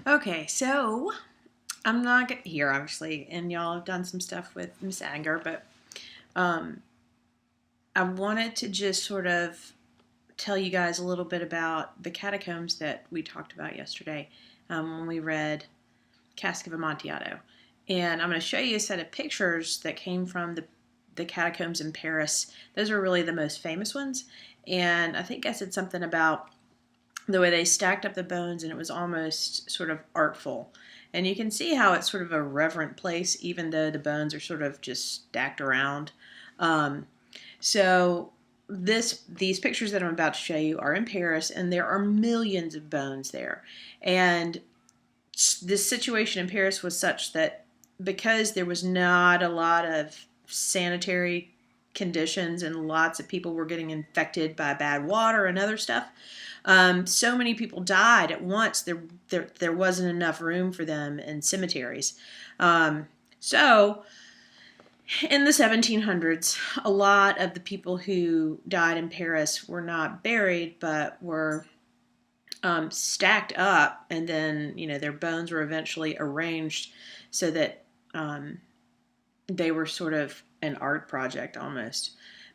Okay, so I'm not here, obviously, and y'all have done some stuff with Miss Anger, but um, I wanted to just sort of tell you guys a little bit about the catacombs that we talked about yesterday when we read Cask of Amontillado. And I'm going to show you a set of pictures that came from the catacombs in Paris. Those are really the most famous ones. And I think I said something about the way they stacked up the bones, and it was almost sort of artful. And you can see how it's sort of a reverent place, even though the bones are sort of just stacked around. Um, so these pictures that I'm about to show you are in Paris, and there are millions of bones there. And this situation in Paris was such that because there was not a lot of sanitary conditions and lots of people were getting infected by bad water and other stuff, so many people died at once. There wasn't enough room for them in cemeteries. So in the 1700s, a lot of the people who died in Paris were not buried, but were stacked up, and then their bones were eventually arranged so that they were sort of an art project almost.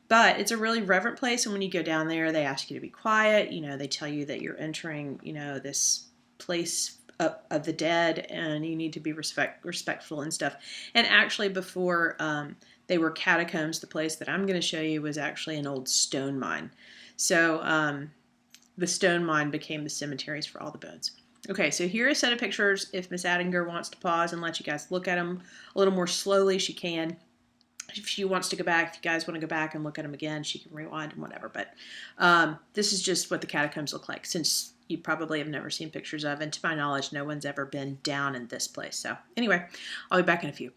But it's a really reverent place, and when you go down there, they ask you to be quiet. They tell you that you're entering, this place of the dead, and you need to be respectful and stuff. And actually, before they were catacombs, the place that I'm going to show you was actually an old stone mine. So the stone mine became the cemeteries for all the bones. Okay, so here are a set of pictures. If Miss Adinger wants to pause and let you guys look at them a little more slowly, she can. If she wants to go back, if you guys want to go back and look at them again, she can rewind and whatever. But this is just what the catacombs look like, since you probably have never seen pictures of, and to my knowledge, no one's ever been down in this place. So anyway, I'll be back in a few.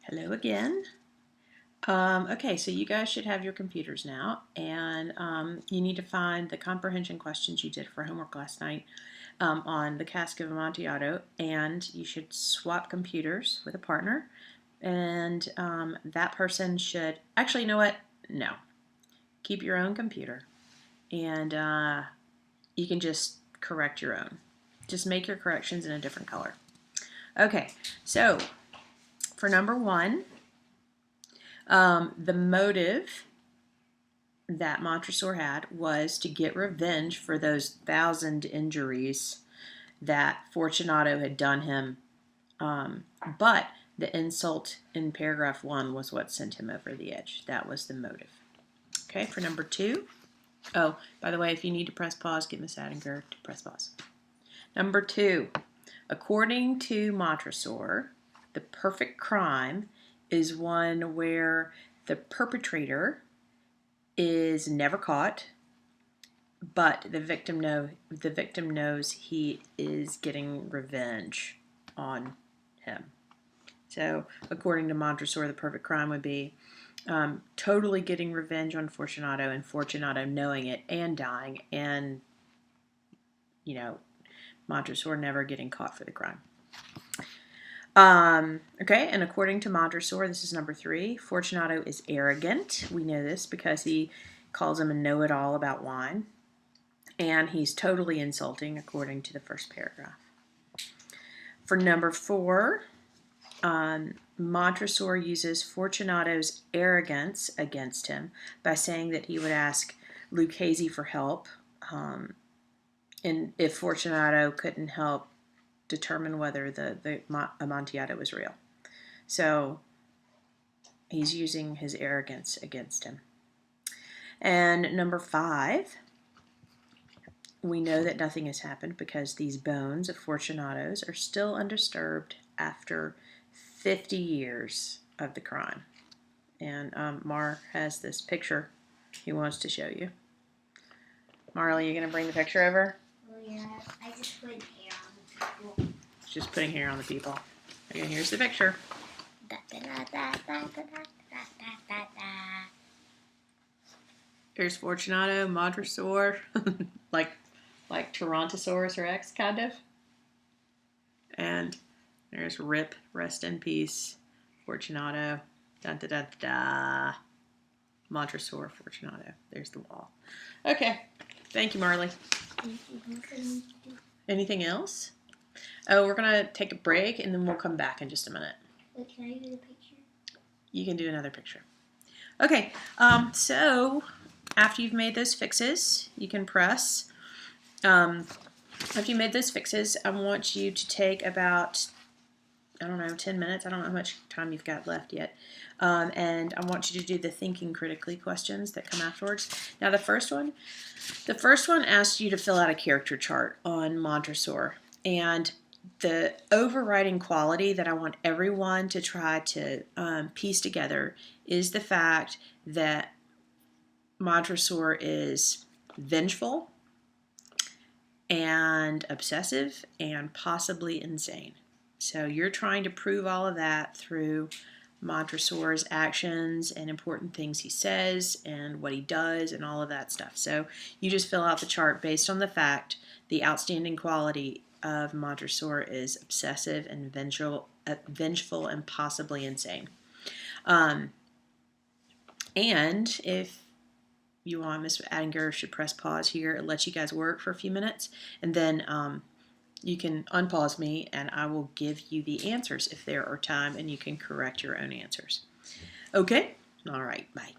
Hello again. Okay, so you guys should have your computers now, and you need to find the comprehension questions you did for homework last night on the Cask of Amontillado, and you should swap computers with a partner, and that person should actually, you know what? No, keep your own computer, and you can just correct your own. Just make your corrections in a different color. Okay, so for number one, the motive that Montresor had was to get revenge for those 1,000 injuries that Fortunato had done him. But the insult in paragraph 1 was what sent him over the edge. That was the motive. Okay, for number 2. Oh, by the way, if you need to press pause, get Miss Adinger to press pause. Number 2. According to Montresor, the perfect crime is one where the perpetrator is never caught, but the victim knows he is getting revenge on him. So, according to Montresor, the perfect crime would be totally getting revenge on Fortunato, and Fortunato knowing it and dying, and Montresor never getting caught for the crime. Okay, and according to Montresor, this is number 3, Fortunato is arrogant. We know this because he calls him a know-it-all about wine. And he's totally insulting, according to the first paragraph. For number 4, Montresor uses Fortunato's arrogance against him by saying that he would ask Lucchese for help, and if Fortunato couldn't help determine whether the Amontillado was real. So he's using his arrogance against him. And number 5, we know that nothing has happened because these bones of Fortunato's are still undisturbed after 50 years of the crime. And Mar has this picture he wants to show you. Marley, you gonna bring the picture over? Oh yeah, I just put hair on the people. Just putting hair on the people. Okay, here's the picture. Da, da, da, da, da, da, da, da, da. Here's Fortunato, Montresor, like Tyrannosaurus Rex, kind of. And there's Rip, rest in peace, Fortunato. Dun da da da. Montresor, Fortunato. There's the wall. Okay. Thank you, Marley. Anything else? Oh, we're gonna take a break and then we'll come back in just a minute. Wait, can I do the picture? You can do another picture. Okay. So after you've made those fixes, you can press. After you made those fixes, I want you to take about, I don't know, 10 minutes. I don't know how much time you've got left yet. And I want you to do the thinking critically questions that come afterwards. Now the first one asks you to fill out a character chart on Montresor. And the overriding quality that I want everyone to try to piece together is the fact that Montresor is vengeful and obsessive and possibly insane. So you're trying to prove all of that through Montresor's actions and important things he says and what he does and all of that stuff. So you just fill out the chart based on the fact the outstanding quality of Montresor is obsessive and vengeful and possibly insane. And if you want, Ms. Adinger should press pause here and let you guys work for a few minutes, and then you can unpause me and I will give you the answers if there are time, and you can correct your own answers. Okay? All right, bye.